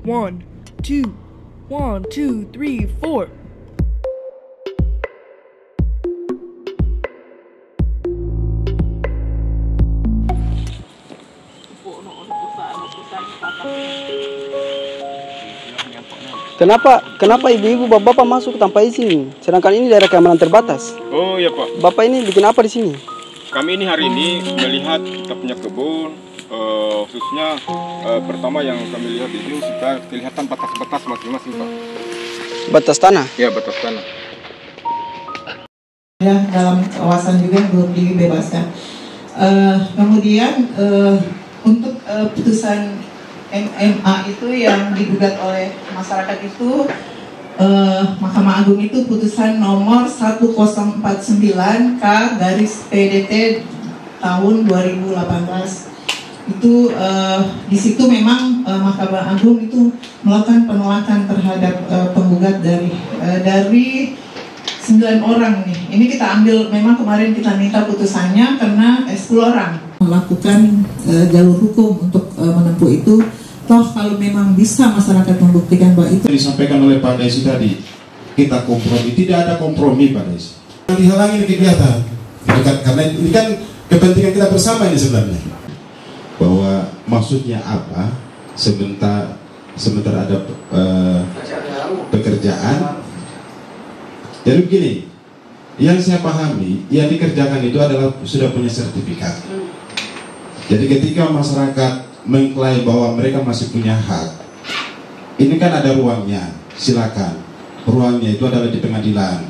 One, two, 1, 2, 3, 4. Kenapa ibu-ibu bapak masuk tanpa izin? Sedangkan ini daerah keamanan terbatas. Oh ya Pak. Bapak ini bikin apa di sini? Kami ini hari ini melihat kita punya kebun, khususnya pertama yang kami lihat itu sudah kelihatan batas-batas masing-masing Pak. Batas tanah? Ya, batas tanah. Ya, dalam kawasan juga belum dibebaskan. Kemudian untuk putusan MMA itu yang digugat oleh masyarakat itu, Mahkamah Agung itu putusan nomor 1049/PDT tahun 2018. Itu di situ memang Mahkamah Agung itu melakukan penolakan terhadap penggugat dari 9 orang nih. Ini kita ambil, memang kemarin kita minta putusannya karena 10 orang melakukan jalur hukum untuk menempuh itu. Toh kalau memang bisa masyarakat membuktikan bahwa itu disampaikan oleh Pak Desi tadi, kita kompromi, tidak ada kompromi Pak Desi. Dihalangi kegiatan, karena ini kan kepentingan kita bersama ini sebenarnya. Bahwa maksudnya apa? Sebentar ada pekerjaan. Jadi begini, yang saya pahami, yang dikerjakan itu adalah sudah punya sertifikat. Jadi ketika masyarakat mengklaim bahwa mereka masih punya hak, ini kan ada ruangnya, silakan. Ruangnya itu adalah di pengadilan.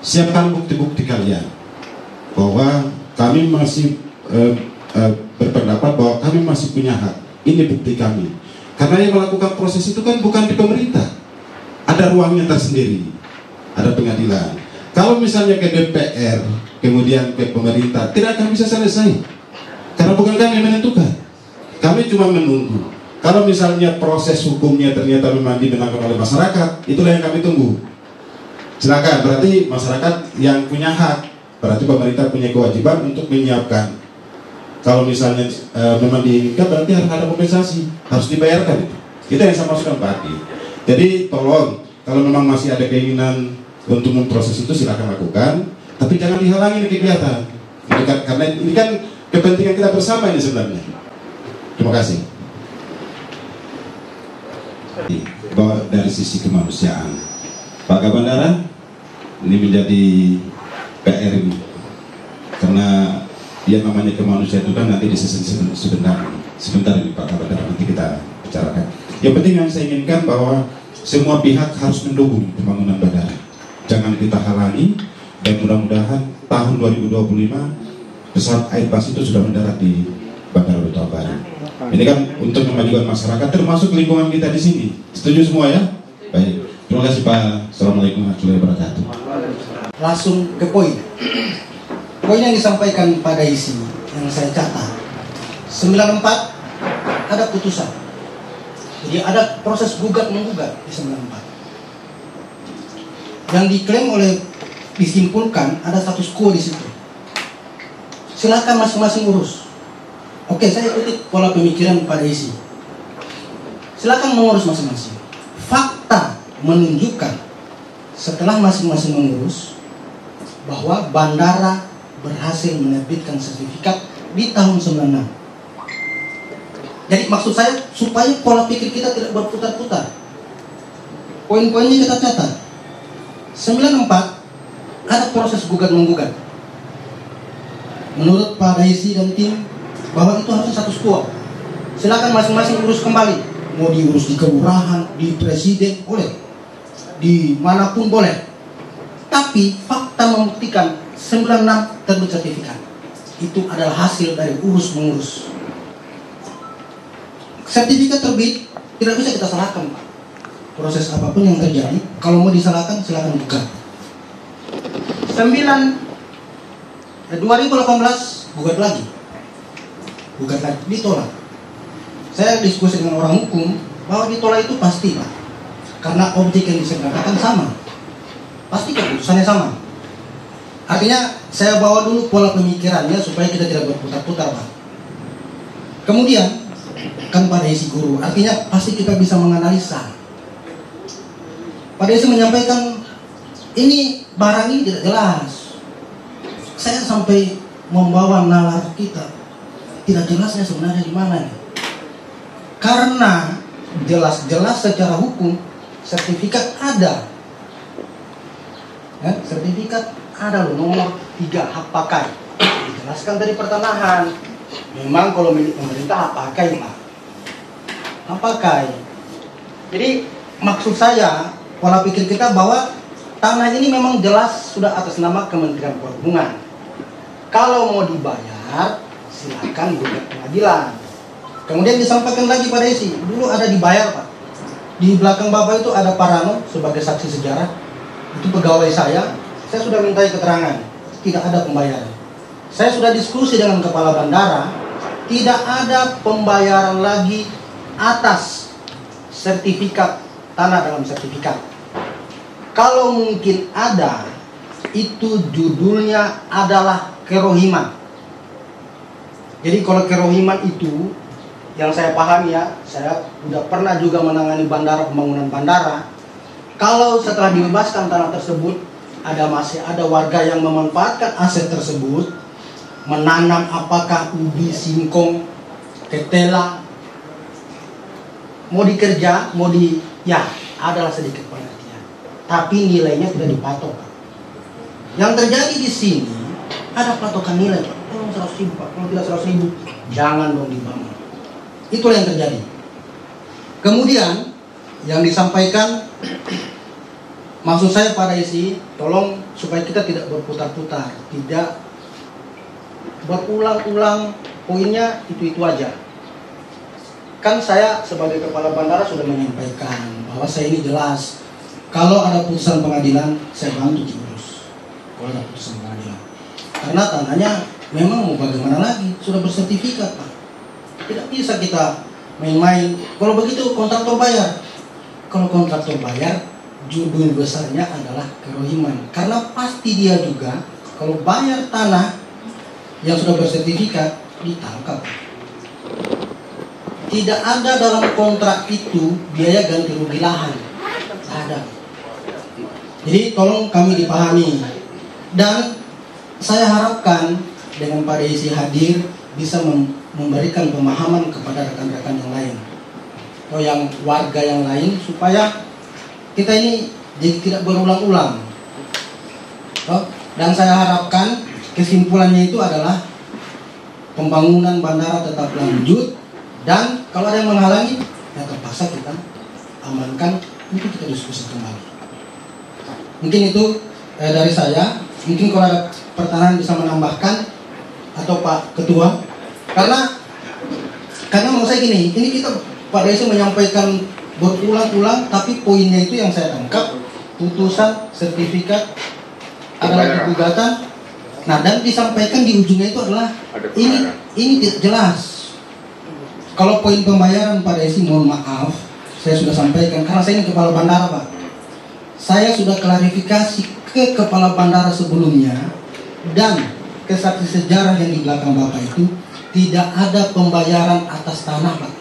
Siapkan bukti-bukti kalian bahwa kami masih berpendapat bahwa kami masih punya hak. Ini bukti kami. Karena yang melakukan proses itu kan bukan di pemerintah, ada ruangnya tersendiri, ada pengadilan. Kalau misalnya ke DPR, kemudian ke pemerintah, tidak akan bisa selesai, karena bukan kami yang menentukan. Kami cuma menunggu. Kalau misalnya proses hukumnya ternyata memang dimenangkan oleh masyarakat, itulah yang kami tunggu. Silakan, berarti masyarakat yang punya hak, berarti pemerintah punya kewajiban untuk menyiapkan. Kalau misalnya memang diinginkan, berarti harus ada kompensasi, harus dibayarkan itu. Itu yang saya maksudkan tadi. Jadi tolong, kalau memang masih ada keinginan untuk memproses itu, silakan lakukan, tapi jangan dihalangi kegiatan. Karena ini kan kepentingan kita bersama ini sebenarnya. Terima kasih. Bahwa dari sisi kemanusiaan, Pak Kabandara, ini menjadi PR ini, karena yang namanya kemanusiaan itu kan nanti disesen sebentar ini Pak Kabandara, nanti kita bicarakan. Yang penting yang saya inginkan bahwa semua pihak harus mendukung pembangunan bandara. Jangan kita halangi, dan mudah-mudahan tahun 2025 pesawat Airbus itu sudah mendarat di Bandara Duta Baru. Ini kan untuk memajukan masyarakat, termasuk lingkungan kita di sini. Setuju semua ya? Baik. Terima kasih Pak. Assalamualaikum warahmatullahi wabarakatuh. Langsung ke poin. Poin yang disampaikan pada isi yang saya catat. 94 ada putusan. Jadi ada proses gugat menggugat di 94. Yang diklaim oleh disimpulkan ada status quo di situ. Silakan masing-masing urus. Oke, saya ikuti pola pemikiran pada isi. Silakan mengurus masing-masing. Fakta menunjukkan setelah masing-masing mengurus bahwa bandara berhasil menerbitkan sertifikat di tahun 96. Jadi maksud saya supaya pola pikir kita tidak berputar-putar. Poin-poinnya kita catat. 94 ada proses gugat-menggugat. Menurut Pak Daisi dan tim bahwa itu harusnya status quo. Silakan masing-masing urus kembali. Mau diurus di kelurahan, di presiden, boleh. Di manapun boleh. Tapi fakta membuktikan 96 terbit sertifikat. Itu adalah hasil dari urus-mengurus. Sertifikat terbit tidak bisa kita salahkan, Pak. Proses apapun yang terjadi, kalau mau disalahkan silakan gugat. 2018 gugat lagi, ditolak. Saya diskusi dengan orang hukum bahwa ditolak itu pasti Pak, karena objek yang disengketakan sama, pasti keputusannya sama. Artinya saya bawa dulu pola pemikirannya supaya kita tidak berputar-putar Pak. Kemudian kan Pak Desi guru, artinya pasti kita bisa menganalisa. Pak Desi menyampaikan ini barang ini tidak jelas. Saya sampai membawa nalar kita, tidak jelasnya sebenarnya di mana nih. Karena jelas-jelas secara hukum sertifikat ada, ya, sertifikat ada loh, nomor 3 hak pakai, dijelaskan dari pertanahan. Memang kalau milik pemerintah hak pakai Pak, hak pakai. Jadi maksud saya, pola pikir kita bahwa tanah ini memang jelas sudah atas nama Kementerian Perhubungan. Kalau mau dibayar, silakan gugat pengadilan. Kemudian disampaikan lagi pada isi, dulu ada dibayar Pak. Di belakang Bapak itu ada Parano sebagai saksi sejarah. Itu pegawai saya sudah mintai keterangan, tidak ada pembayaran. Saya sudah diskusi dengan kepala bandara, tidak ada pembayaran lagi atas sertifikat tanah dalam sertifikat. Kalau mungkin ada, itu judulnya adalah kerohiman. Jadi kalau kerohiman itu, yang saya pahami ya, saya sudah pernah juga menangani bandara, pembangunan bandara. Kalau setelah dibebaskan tanah tersebut, masih ada warga yang memanfaatkan aset tersebut, menanam apakah ubi, singkong, ketela, mau dikerja, ya adalah sedikit pengertian. Tapi nilainya tidak dipatok. Yang terjadi di sini ada patokan nilai, Pak. Oh, 100.000 Pak, kalau tidak 100.000 jangan dong dibangun. Itulah yang terjadi. Kemudian yang disampaikan, maksud saya pada isi, tolong supaya kita tidak berputar-putar, tidak berulang-ulang poinnya itu aja. Kan saya sebagai kepala bandara sudah menyampaikan bahwa saya ini jelas, kalau ada putusan pengadilan saya bantu diurus. Kalau ada putusan pengadilan, karena tanahnya memang mau bagaimana lagi, sudah bersertifikat Pak. Tidak bisa kita main-main. Kalau begitu kontraktor bayar. Kalau kontraktor bayar, judul besarnya adalah kerohiman. Karena pasti dia juga kalau bayar tanah yang sudah bersertifikat ditangkap. Tidak ada dalam kontrak itu biaya ganti rugi lahan. Tidak ada. Jadi tolong kami dipahami. Dan saya harapkan dengan Pak Desi hadir bisa memberikan pemahaman kepada rekan-rekan yang lain atau yang warga yang lain supaya kita ini jadi tidak berulang-ulang. Dan saya harapkan kesimpulannya itu adalah pembangunan bandara tetap lanjut, dan kalau ada yang menghalangi ya terpaksa kita amankan, itu kita diskusi kembali. Mungkin itu dari saya. Mungkin kalau ada pertanyaan bisa menambahkan, atau Pak Ketua, karena menurut saya gini, ini kita Pak Desi menyampaikan berulang-ulang, tapi poinnya itu yang saya tangkap, putusan, sertifikat, adalah gugatan. Nah, dan disampaikan di ujungnya itu adalah ini tidak jelas. Kalau poin pembayaran Pak Desi, mohon maaf, saya sudah sampaikan karena saya ini kepala bandara Pak. Saya sudah klarifikasi ke kepala bandara sebelumnya dan ke saksi sejarah yang di belakang Bapak itu, tidak ada pembayaran atas tanah Pak.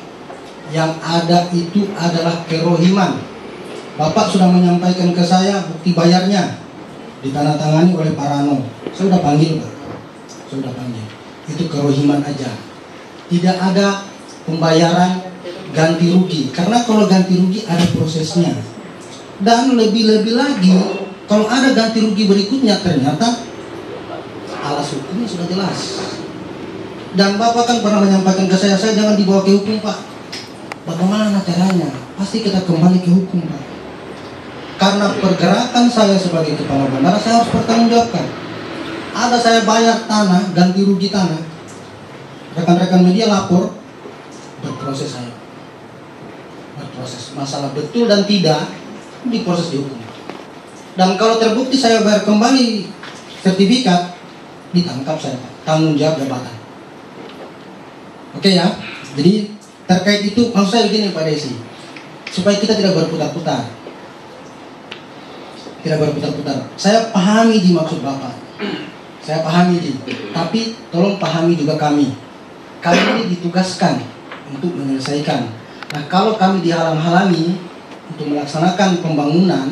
Yang ada itu adalah kerohiman. Bapak sudah menyampaikan ke saya bukti bayarnya, ditandatangani oleh Parano. Saya sudah panggil Pak, saya sudah panggil. Itu kerohiman aja. Tidak ada pembayaran ganti rugi, karena kalau ganti rugi ada prosesnya. Dan lebih-lebih lagi, kalau ada ganti rugi berikutnya ternyata alas hukumnya sudah jelas. Dan Bapak kan pernah menyampaikan ke saya jangan dibawa ke hukum Pak. Bagaimana caranya? Pasti kita kembali ke hukum Pak. Karena pergerakan saya sebagai kepala bandara, saya harus bertanggungjawabkan. Ada saya bayar tanah, ganti rugi tanah, rekan-rekan media lapor, berproses saya. Berproses. Masalah betul dan tidak, diproses di hukum. Dan kalau terbukti saya bayar kembali sertifikat, ditangkap saya Pak. Tanggung jawab jabatan. Oke ya, jadi terkait itu maksud saya begini Pak Desi, supaya kita tidak berputar-putar. Tidak berputar-putar. Saya pahami di maksud Bapak. Saya pahami di, tapi tolong pahami juga kami. Kami ini ditugaskan untuk menyelesaikan. Nah, kalau kami dihalang-halangi untuk melaksanakan pembangunan,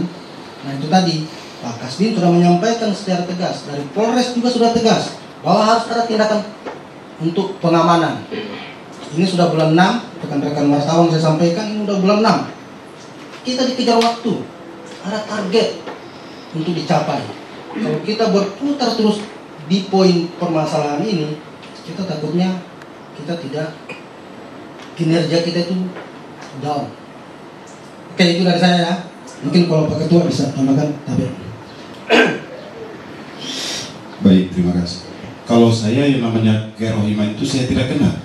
nah itu tadi Pak Kasdim sudah menyampaikan secara tegas, dari Polres juga sudah tegas bahwa harus ada tindakan untuk pengamanan. Ini sudah bulan 6, rekan-rekan wartawan saya sampaikan, ini sudah bulan 6. Kita dikejar waktu, ada target untuk dicapai. Kalau kita berputar terus di poin permasalahan ini, kita takutnya kita tidak, kinerja kita itu down. Oke, itu dari saya ya. Mungkin kalau Pak Ketua bisa tambahkan, tapi Baik, terima kasih. Kalau saya yang namanya kerohiman itu saya tidak kenal.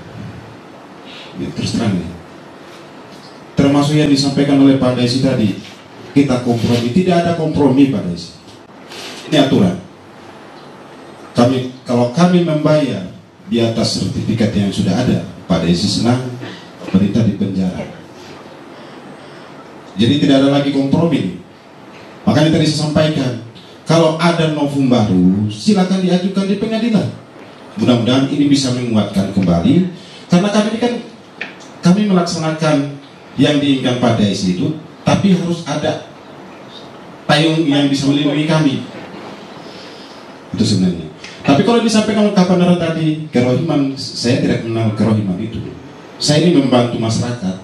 Ya, terus terang ya. Termasuk yang disampaikan oleh Pak Desi tadi, kita kompromi, tidak ada kompromi Pak Desi. Ini aturan. Kalau kami membayar di atas sertifikat yang sudah ada, Pak Desi senang, berita di penjara. Jadi tidak ada lagi kompromi. Makanya tadi saya sampaikan, kalau ada novum baru, silakan diajukan di pengadilan. Mudah-mudahan ini bisa menguatkan kembali, karena kami ini kan kami melaksanakan yang diinginkan Pak Desi itu, tapi harus ada payung yang bisa melindungi kami. Itu sebenarnya. Tapi kalau disampaikan oleh Kapanara tadi, kerohiman, saya tidak mengenal kerohiman itu. Saya ini membantu masyarakat.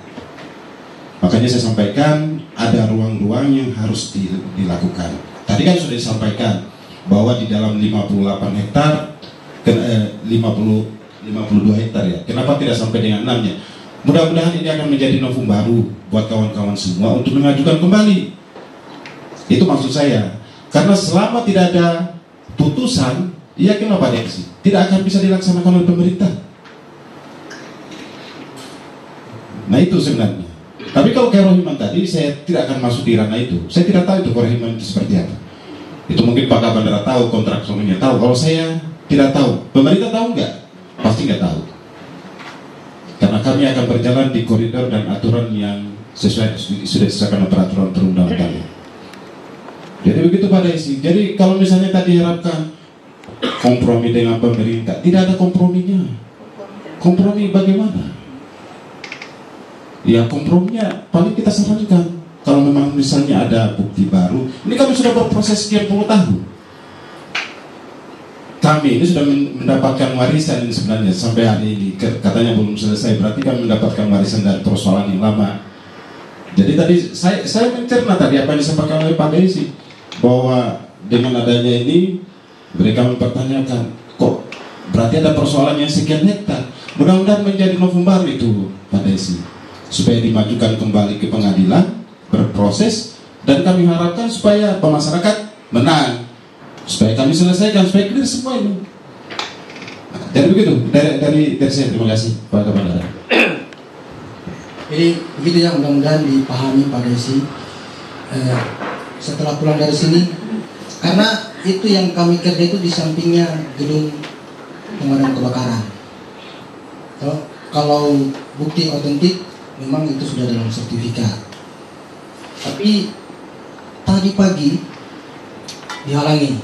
Makanya saya sampaikan ada ruang-ruang yang harus dilakukan. Tadi kan sudah disampaikan bahwa di dalam 58 hektar, 52 hektar ya. Kenapa tidak sampai dengan 6-nya? Mudah-mudahan ini akan menjadi novum baru buat kawan-kawan semua untuk mengajukan kembali. Itu maksud saya. Karena selama tidak ada putusan, yakinlah Pak Desi, tidak akan bisa dilaksanakan oleh pemerintah. Nah itu sebenarnya. Tapi kalau kerohiman tadi, saya tidak akan masuk di ranah itu. Saya tidak tahu itu kerohiman itu seperti apa. Itu mungkin Pak Kapandera tahu, kontrak suaminya tahu. Kalau saya tidak tahu. Pemerintah tahu nggak? Pasti nggak tahu. Karena kami akan berjalan di koridor dan aturan yang sesuai sudah disahkan peraturan perundang-undangan. Jadi begitu Pak Desi. Jadi kalau misalnya tadi harapkan kompromi dengan pemerintah, tidak ada komprominya. Kompromi bagaimana? Ya komprominya paling kita sarankan kalau memang misalnya ada bukti baru. Ini kami sudah berproses sekian puluh tahun. Kami ini sudah mendapatkan warisan ini sebenarnya sampai hari ini katanya belum selesai. Berarti kami mendapatkan warisan dari persoalan yang lama. Jadi tadi saya mencerna tadi apa yang disampaikan oleh Pak Desi, bahwa dengan adanya ini mereka mempertanyakan, kok berarti ada persoalan yang sekian hektar. Mudah-mudahan menjadi novum baru itu Pak Desi, supaya dimajukan kembali ke pengadilan, berproses, dan kami harapkan supaya masyarakat menang, supaya kami selesaikan, supaya clear semua ini. Jadi begitu, dari saya terima kasih Pak Kapandera. Jadi begitu ya, mudah-mudahan dipahami Pak Desi. Setelah pulang dari sini, karena itu yang kami kerja itu di sampingnya gedung pemadam kebakaran. Kalau bukti otentik, memang itu sudah dalam sertifikat. Tapi tadi pagi dihalangi.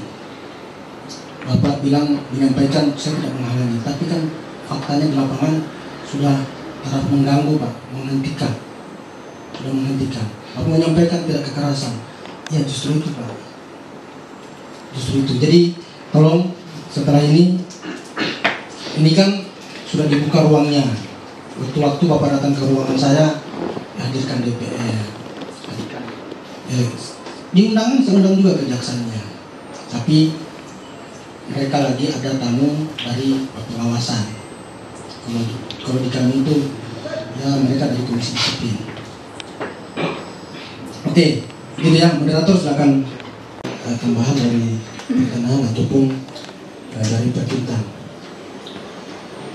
Bapak bilang, menyampaikan saya tidak menghalangi, tapi kan faktanya di lapangan sudah harap mengganggu Pak, menghentikan. Sudah menghentikan. Bapak menyampaikan tidak kekerasan. Ya justru itu Pak. Justru itu. Jadi tolong setelah ini kan sudah dibuka ruangnya. Waktu-waktu Bapak datang ke ruangan saya, hadirkan DPR. Diundang, saya undang juga kejaksaannya. Tapi mereka lagi ada tamu dari pengawasan. Kalau di kami itu, ya mereka dari komisi disiplin. Oke, gitu ya. Moderator silakan tambahan dari perkenalan ataupun dari perkintan.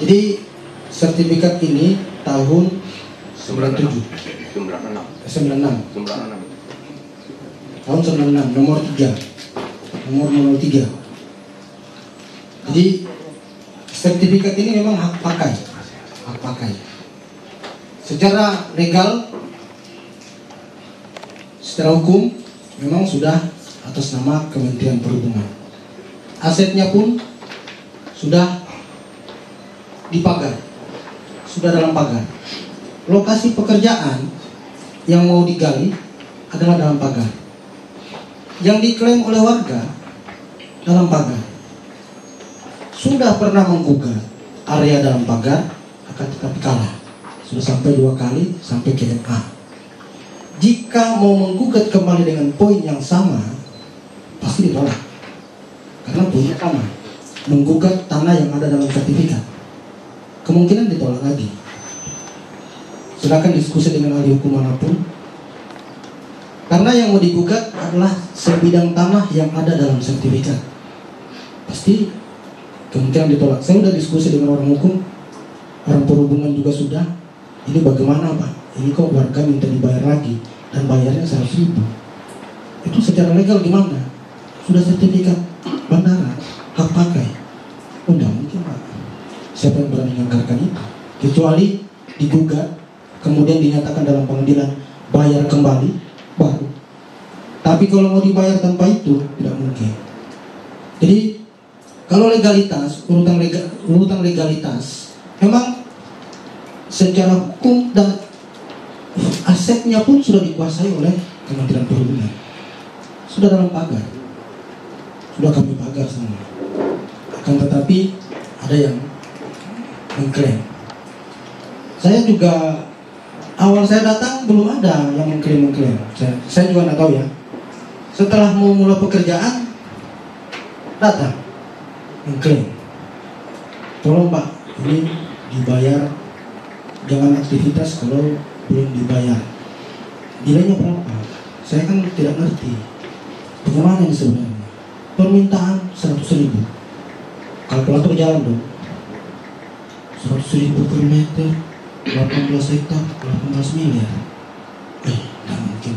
Jadi sertifikat ini tahun 97, 96. Tahun 96, nomor 3, nomor 03. Jadi sertifikat ini memang hak pakai. Secara legal, secara hukum memang sudah atas nama Kementerian Perhubungan. Asetnya pun sudah dipakai sudah dalam pagar. Lokasi pekerjaan yang mau digali adalah dalam pagar. Yang diklaim oleh warga dalam pagar. Sudah pernah menggugat area dalam pagar, akan tetapi kalah. Sudah sampai 2 kali sampai ke MA. Jika mau menggugat kembali dengan poin yang sama, pasti ditolak. Karena poinnya sama. Menggugat tanah yang ada dalam sertifikat. Kemungkinan ditolak lagi. Silakan diskusi dengan ahli hukum manapun. Karena yang mau digugat adalah sebidang tanah yang ada dalam sertifikat. Pasti kemungkinan ditolak. Saya sudah diskusi dengan orang hukum, orang perhubungan juga sudah. Ini bagaimana Pak? Ini kok warga minta dibayar lagi dan bayarnya 100.000. Itu secara legal gimana? Sudah sertifikat bandara, hak pakai. Udah mungkin Pak. Siapa yang berani menganggarkan itu? Kecuali digugat, kemudian dinyatakan dalam pengadilan bayar kembali, baru. Tapi kalau mau dibayar tanpa itu tidak mungkin. Jadi kalau legalitas, urutan legalitas, memang secara hukum dan asetnya pun sudah dikuasai oleh Kementerian Perhubungan. Sudah dalam pagar, sudah kami pagar semua. Akan tetapi ada yang mengklaim. Saya juga awal saya datang belum ada yang mengklaim. Saya juga nggak tahu ya. Setelah mau mulai pekerjaan datang mengklaim, tolong Pak, ini dibayar, jangan aktivitas kalau belum dibayar. Nilainya berapa? Saya kan tidak ngerti. Bagaimana ini sebenarnya? Permintaan 100.000. Kalkulator jalan dong. 100.000 per meter, 18 hektar, 18 miliar. Tidak mungkin.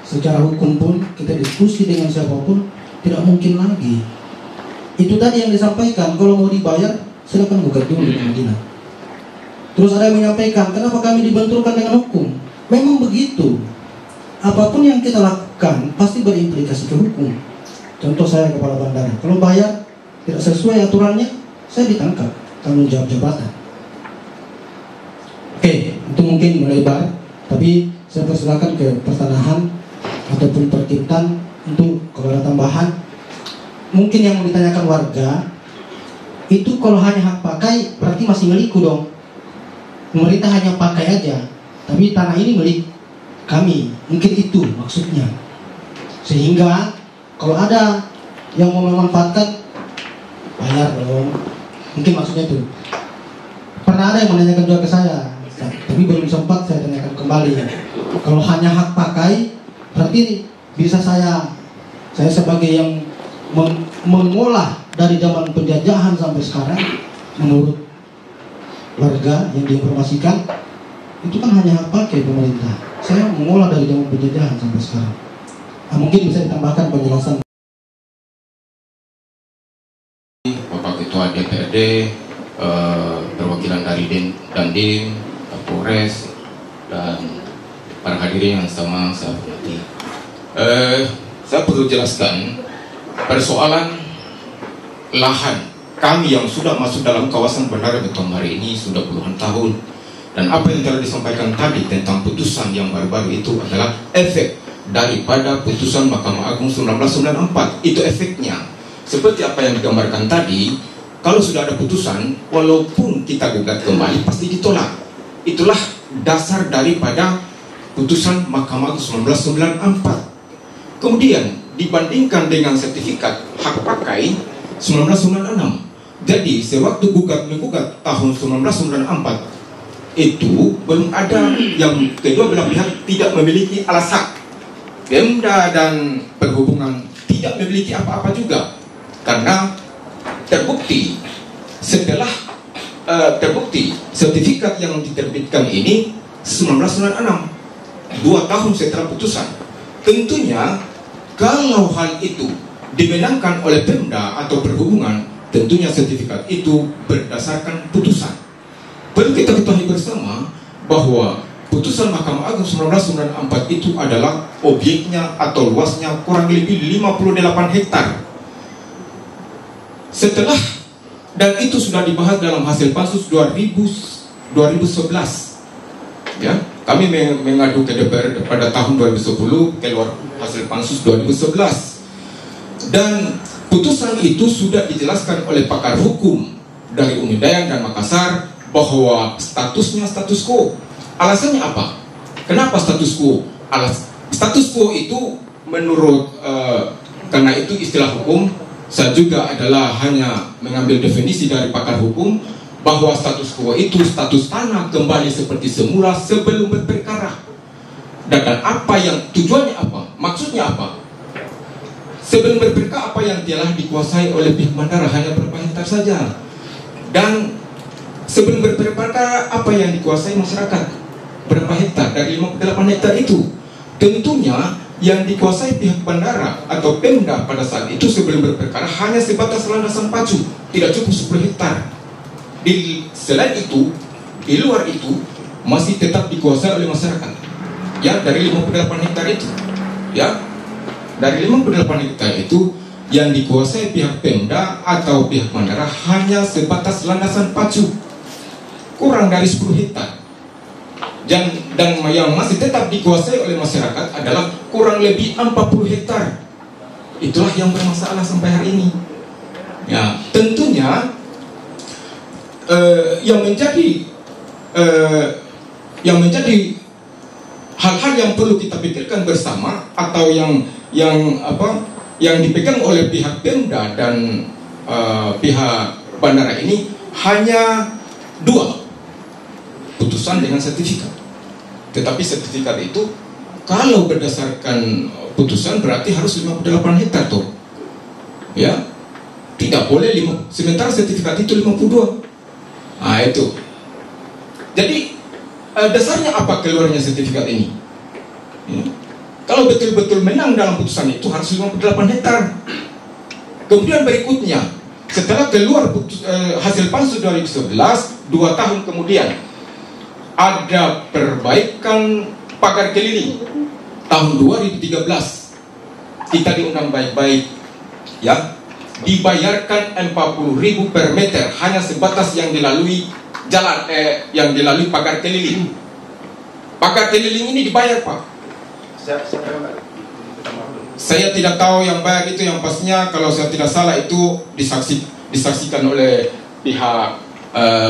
Secara hukum pun kita diskusi dengan siapapun tidak mungkin lagi. Itu tadi yang disampaikan, kalau mau dibayar silakan gugat dulu di pengadilan. Terus ada yang menyampaikan, kenapa kami dibenturkan dengan hukum? Memang begitu. Apapun yang kita lakukan pasti berimplikasi ke hukum. Contoh saya kepala bandara, kalau bayar tidak sesuai aturannya, saya ditangkap, tanggung jawab jabatan. Oke, itu mungkin melebar, tapi saya persilakan ke pertanahan ataupun perkiptan untuk kalau ada tambahan. Mungkin yang ditanyakan warga itu kalau hanya hak pakai berarti masih milikku dong. Pemerintah hanya pakai aja, tapi tanah ini milik kami. Mungkin itu maksudnya. Sehingga kalau ada yang mau memanfaatkan, bayar dong. Mungkin maksudnya itu. Pernah ada yang menanyakan juga ke saya, tapi belum sempat saya tanyakan kembali. Kalau hanya hak pakai, berarti bisa saya sebagai yang mengolah dari zaman penjajahan sampai sekarang, menurut warga yang diinformasikan, itu kan hanya hak pakai pemerintah. Saya mengolah dari zaman penjajahan sampai sekarang. Nah, mungkin bisa ditambahkan penjelasan. Bapak Ketua DPRD, perwakilan dari Dandim, Kapolres, dan para hadirin yang sama saya hormati. Saya perlu jelaskan persoalan lahan kami yang sudah masuk dalam kawasan Bandara Betong hari ini sudah puluhan tahun. Dan apa yang telah disampaikan tadi tentang putusan yang baru-baru itu adalah efek daripada putusan Mahkamah Agung 1994. Itu efeknya. Seperti apa yang digambarkan tadi, kalau sudah ada putusan, walaupun kita gugat kembali pasti ditolak. Itulah dasar daripada putusan Mahkamah Agung 1994. Kemudian dibandingkan dengan sertifikat hak pakai 1996. Jadi sewaktu menggugat tahun 1994 itu belum ada yang kedua belah pihak tidak memiliki alasan. Pemda dan perhubungan tidak memiliki apa-apa juga, karena terbukti setelah terbukti sertifikat yang diterbitkan ini 1996, 2 tahun setelah putusan. Tentunya kalau hal itu dimenangkan oleh Pemda atau perhubungan, tentunya sertifikat itu berdasarkan putusan. Perlu kita ketahui bersama bahwa putusan Mahkamah Agung 1994 itu adalah objeknya atau luasnya kurang lebih 58 hektar. Setelah dan itu sudah dibahas dalam hasil pansus 2012 2011. Ya, kami mengadu ke DPR pada tahun 2010, keluar hasil pansus 2011. Dan putusan itu sudah dijelaskan oleh pakar hukum dari Unidayang dan Makassar bahwa statusnya status quo. Alasannya apa? Kenapa status quo? Status quo itu menurut karena itu istilah hukum, saya juga adalah hanya mengambil definisi dari pakar hukum bahwa status quo itu status tanah kembali seperti semula sebelum berperkara. Dan apa yang tujuannya apa? Maksudnya apa? Sebelum berperkara apa yang telah dikuasai oleh pihak bandara hanya berapa hektar saja. Dan sebelum berperkara apa yang dikuasai masyarakat berapa hektar dari 58 hektar itu. Tentunya yang dikuasai pihak bandara atau Pemda pada saat itu sebelum berperkara hanya sebatas landasan pacu, tidak cukup 10 hektar. Selain itu, di luar itu masih tetap dikuasai oleh masyarakat. Ya, dari 58 hektar itu. Ya, dari 58 hektar itu yang dikuasai pihak Pemda atau pihak bandara hanya sebatas landasan pacu, kurang dari 10 hektar. Dan yang masih tetap dikuasai oleh masyarakat adalah kurang lebih 40 hektar. Itulah yang bermasalah sampai hari ini. Ya, tentunya yang menjadi hal-hal yang perlu kita pikirkan bersama atau yang dipegang oleh pihak Pemda dan pihak bandara ini hanya 2, putusan dengan sertifikat. Tetapi sertifikat itu kalau berdasarkan putusan berarti harus 58 hektar tuh. Ya, tidak boleh 5, sementara sertifikat itu 52. Nah itu. Jadi dasarnya apa keluarnya sertifikat ini? Ya. Kalau betul-betul menang dalam putusan itu harus 58 hektar. Kemudian berikutnya, setelah keluar hasil pansus 2011, 2 tahun kemudian ada perbaikan pagar keliling tahun 2013. Kita diundang baik-baik, ya. Dibayarkan 40.000 per meter hanya sebatas yang dilalui jalan yang dilalui pagar keliling. Pagar keliling ini dibayar, Pak. Saya tidak tahu yang bayar itu, yang pastinya kalau saya tidak salah itu disaksikan oleh pihak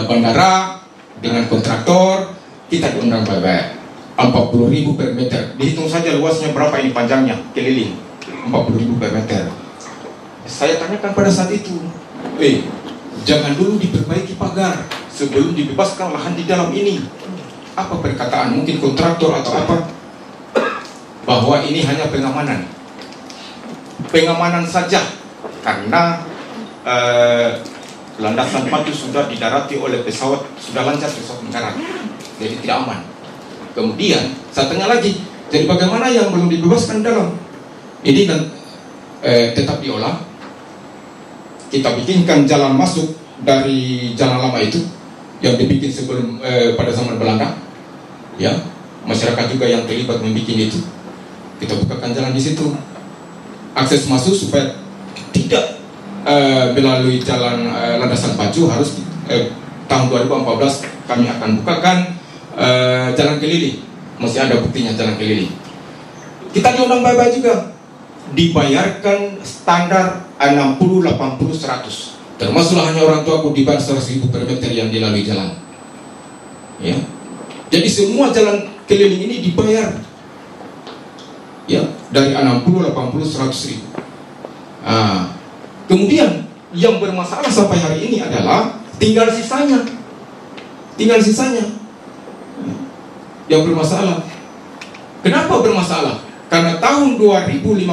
bandara dengan kontraktor. Kita diundang baik-baik 40.000 per meter. Dihitung saja luasnya berapa ini panjangnya keliling, 40.000 per meter. Saya tanyakan pada saat itu, jangan dulu diperbaiki pagar sebelum dibebaskan lahan di dalam ini. Apa perkataan mungkin kontraktor atau apa? Bahwa ini hanya pengamanan saja, karena landasan pacu sudah didarati oleh pesawat, sudah lancar pesawat mendarat, jadi tidak aman. Kemudian saya tanya lagi, jadi bagaimana yang belum dibebaskan dalam ini dan tetap diolah? Kita bikinkan jalan masuk dari jalan lama itu yang dibikin sebelum pada zaman Belanda, ya, masyarakat juga yang terlibat membuat itu. Kita bukakan jalan di situ, akses masuk supaya tidak melalui jalan landasan pacu. Harus tahun 2014 kami akan bukakan jalan keliling, masih ada buktinya jalan keliling. Kita diundang baik-baik juga, dibayarkan standar 60, 80, 100. Termasuklah hanya orang tua aku dibayar 100.000 per meter yang dilalui jalan. Ya, jadi semua jalan keliling ini dibayar. Ya, dari 60, 80, 100.000. Kemudian yang bermasalah sampai hari ini adalah tinggal sisanya. Yang bermasalah. Kenapa bermasalah? Karena tahun 2015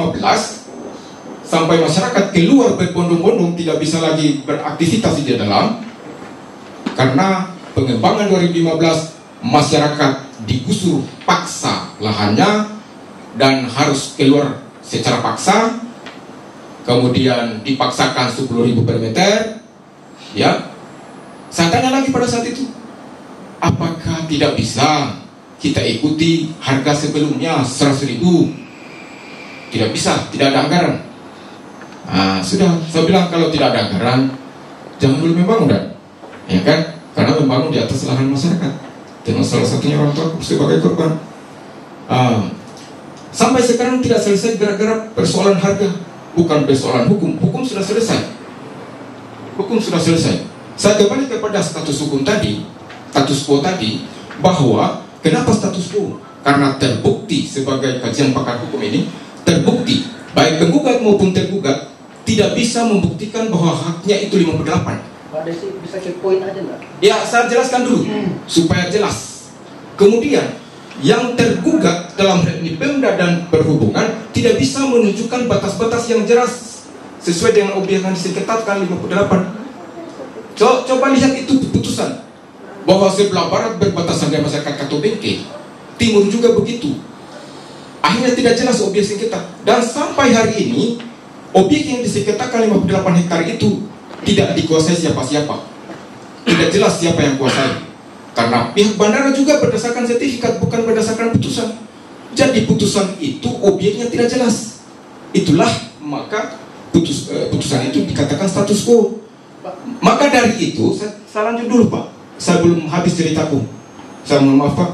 sampai masyarakat keluar berbondong-bondong tidak bisa lagi beraktivitas di dalam, karena pengembangan 2015 masyarakat digusur paksa lahannya dan harus keluar secara paksa. Kemudian dipaksakan 10.000 per meter. Ya, saya tanya lagi pada saat itu, apakah tidak bisa kita ikuti harga sebelumnya 100.000? Tidak bisa, tidak ada anggaran. Sudah, saya bilang kalau tidak ada anggaran, jangan dulu membangun, ya kan? karena membangun di atas lahan masyarakat, dengan salah satunya orang tua sebagai korban. Sampai sekarang tidak selesai gara-gara persoalan harga, bukan persoalan hukum. Hukum sudah selesai. Hukum sudah selesai. Saya kembali kepada status hukum tadi, status quo tadi, bahwa kenapa status quo? Karena terbukti sebagai kajian pakar hukum ini, terbukti baik penggugat maupun tergugat tidak bisa membuktikan bahwa haknya itu 58. Pak Desi bisa ke poin aja nggak? Ya, saya jelaskan dulu supaya jelas. Kemudian yang tergugat dalam hal ini Pemda dan Perhubungan tidak bisa menunjukkan batas-batas yang jelas sesuai dengan objek yang disengketakan 58. Coba lihat itu putusan bahwa sebelah barat berbatasan dengan masyarakat Katobengke, timur juga begitu. Akhirnya tidak jelas objek sengketa, dan sampai hari ini objek yang disengketakan 58 hektar itu tidak dikuasai siapa-siapa. Tidak jelas siapa yang kuasai. Karena pihak bandara juga berdasarkan sertifikat, bukan berdasarkan putusan. Jadi putusan itu objeknya tidak jelas. Itulah maka putusan itu dikatakan status quo. Maka dari itu, saya lanjut dulu Pak. Saya belum habis ceritaku. Saya mohon maaf Pak.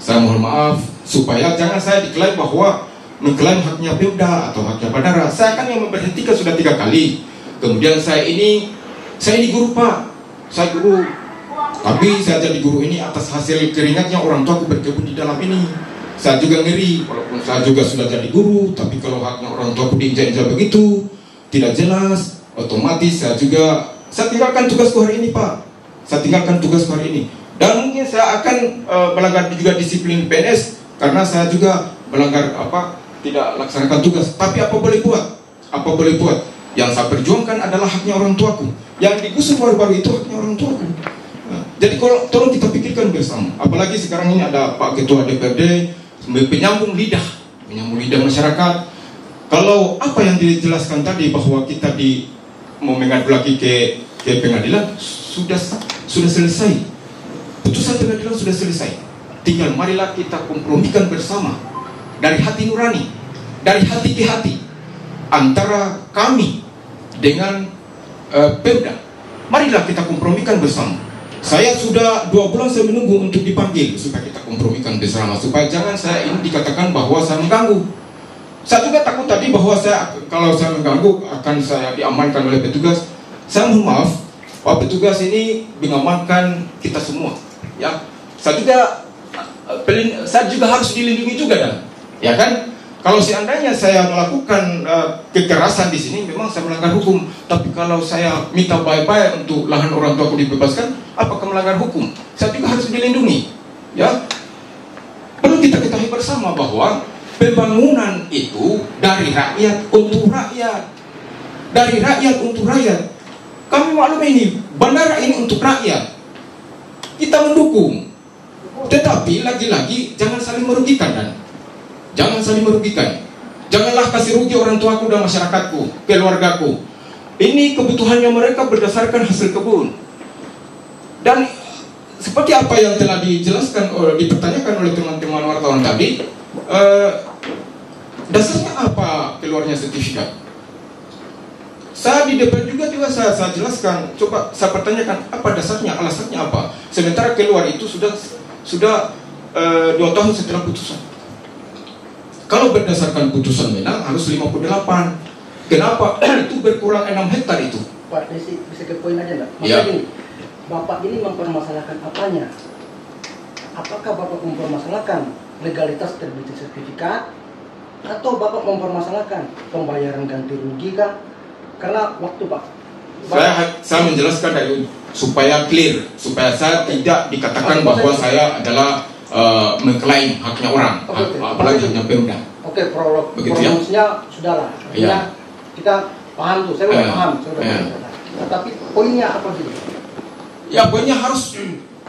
Saya mohon maaf supaya jangan saya diklaim bahwa mengklaim haknya Pemda atau haknya bandara. Saya kan yang memberhentikan sudah 3 kali. Kemudian saya ini guru Pak. Saya guru. Tapi saya jadi guru ini atas hasil keringatnya orang tua aku berkebun di dalam ini. Saya juga ngeri, walaupun saya juga sudah jadi guru, tapi kalau haknya orang tua aku diinjak-injak begitu, tidak jelas, otomatis saya tinggalkan tugasku hari ini Pak. Saya tinggalkan tugasku hari ini. Dan mungkin saya akan melanggar juga disiplin PNS, karena saya juga melanggar tidak laksanakan tugas. Tapi apa boleh buat? Apa boleh buat? Yang saya perjuangkan adalah haknya orang tuaku. Yang digusur baru-baru itu haknya orang tuaku. Jadi tolong kita pikirkan bersama. Apalagi sekarang ini ada Pak Ketua DPRD penyambung lidah masyarakat. Kalau apa yang dijelaskan tadi bahwa kita mau mengadu lagi ke pengadilan sudah selesai. Putusan pengadilan sudah selesai. Tinggal marilah kita kompromikan bersama dari hati nurani, dari hati ke hati antara kami dengan Pemda. Marilah kita kompromikan bersama. Saya sudah 2 bulan saya menunggu untuk dipanggil supaya kita kompromikan bersama, supaya jangan saya ini dikatakan bahwa saya mengganggu. Saya juga takut tadi bahwa kalau saya mengganggu akan saya diamankan oleh petugas. Saya mohon maaf, Pak petugas ini mengamankan kita semua. Ya, saya juga harus dilindungi juga dan, ya kan? Kalau seandainya saya melakukan kekerasan di sini, memang saya melanggar hukum. Tapi kalau saya minta baik-baik untuk lahan orang tua aku dibebaskan, apakah melanggar hukum? Saya juga harus dilindungi. Ya, perlu kita ketahui bersama bahwa pembangunan itu dari rakyat untuk rakyat, dari rakyat untuk rakyat. Kami maklum ini, bandara ini untuk rakyat. Kita mendukung, tetapi lagi-lagi jangan saling merugikan dan. Jangan saling merugikan. Janganlah kasih rugi orang tuaku dan masyarakatku, keluargaku. Ini kebutuhannya mereka berdasarkan hasil kebun. Dan seperti apa yang telah dijelaskan, dipertanyakan oleh teman-teman wartawan tadi, dasarnya apa keluarnya sertifikat? Saya di DPR juga saya jelaskan. Coba saya pertanyakan apa dasarnya, alasannya apa? Sementara keluar itu sudah 2 tahun setelah putusan. Kalau berdasarkan putusan menang harus 58. Kenapa itu berkurang 6 hektar itu? Pak Desi bisa ke poin aja nggak? Ya. Gini, Bapak ini mempermasalahkan apanya? Apakah Bapak mempermasalahkan legalitas terbitnya sertifikat, atau Bapak mempermasalahkan pembayaran ganti rugi kah? Karena waktu Pak. Saya menjelaskan dari supaya clear, supaya saya tidak dikatakan bahwa saya adalah mengklaim haknya orang, apalagi haknya Pemda. Oke, prolognya sudahlah. Ya. Kita paham tuh, saya udah paham. Tapi poinnya apa gitu? Ya, poinnya harus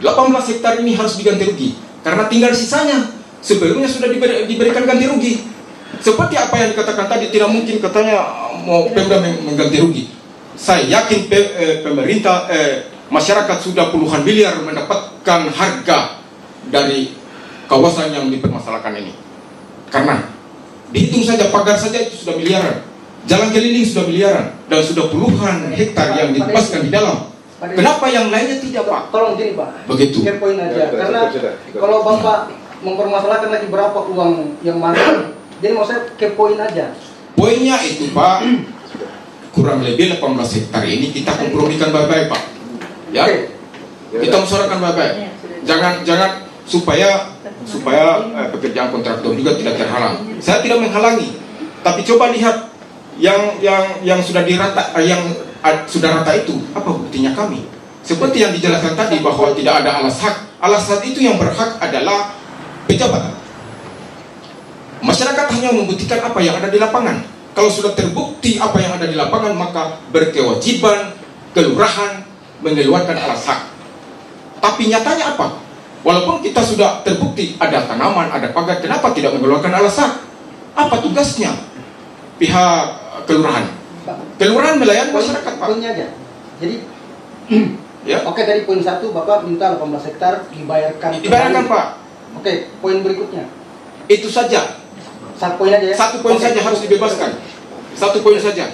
18 hektar ini harus diganti rugi karena tinggal sisanya. Sebelumnya sudah diberikan ganti rugi. Seperti apa yang dikatakan tadi, tidak mungkin katanya mau Pemda mengganti rugi. Saya yakin pemerintah, masyarakat sudah puluhan miliar mendapatkan harga dari kawasan yang dipermasalahkan ini. Karena dihitung saja pagar saja itu sudah miliaran, jalan keliling sudah miliaran, dan sudah puluhan hektar yang dibebaskan di dalam. Kenapa yang lainnya tidak, Pak? Tolong gini, Pak. Begitu. Ke poin aja. Ya, Karena sudah. kalau Bapak mempermasalahkan lagi berapa uang yang masuk, jadi mau saya ke poin aja. Poinnya itu, Pak, kurang lebih 18 hektar ini kita kompromikan baik-baik, Pak. Ya, kita musyawarahkan baik-baik. Jangan supaya pekerjaan kontraktor juga tidak terhalang. Saya tidak menghalangi, tapi coba lihat yang sudah dirata, yang sudah rata itu apa buktinya kami? Seperti yang dijelaskan tadi bahwa tidak ada alas hak. Alas hak itu yang berhak adalah pejabat. Masyarakat hanya membuktikan apa yang ada di lapangan. Kalau sudah terbukti apa yang ada di lapangan, maka berkewajiban kelurahan mengeluarkan alas hak. Tapi nyatanya apa? Walaupun kita sudah terbukti ada tanaman, ada pagar, kenapa tidak mengeluarkan alas hak? Apa tugasnya pihak kelurahan? Kelurahan melayani masyarakat, Pak. Poinnya aja. Jadi, Ya. oke, dari poin 1 Bapak minta 18 hektar dibayarkan. Dibayarkan, Pak. Oke, poin berikutnya. Itu saja. Satu poin aja ya. Satu poin Oke. saja harus dibebaskan. Satu poin saja.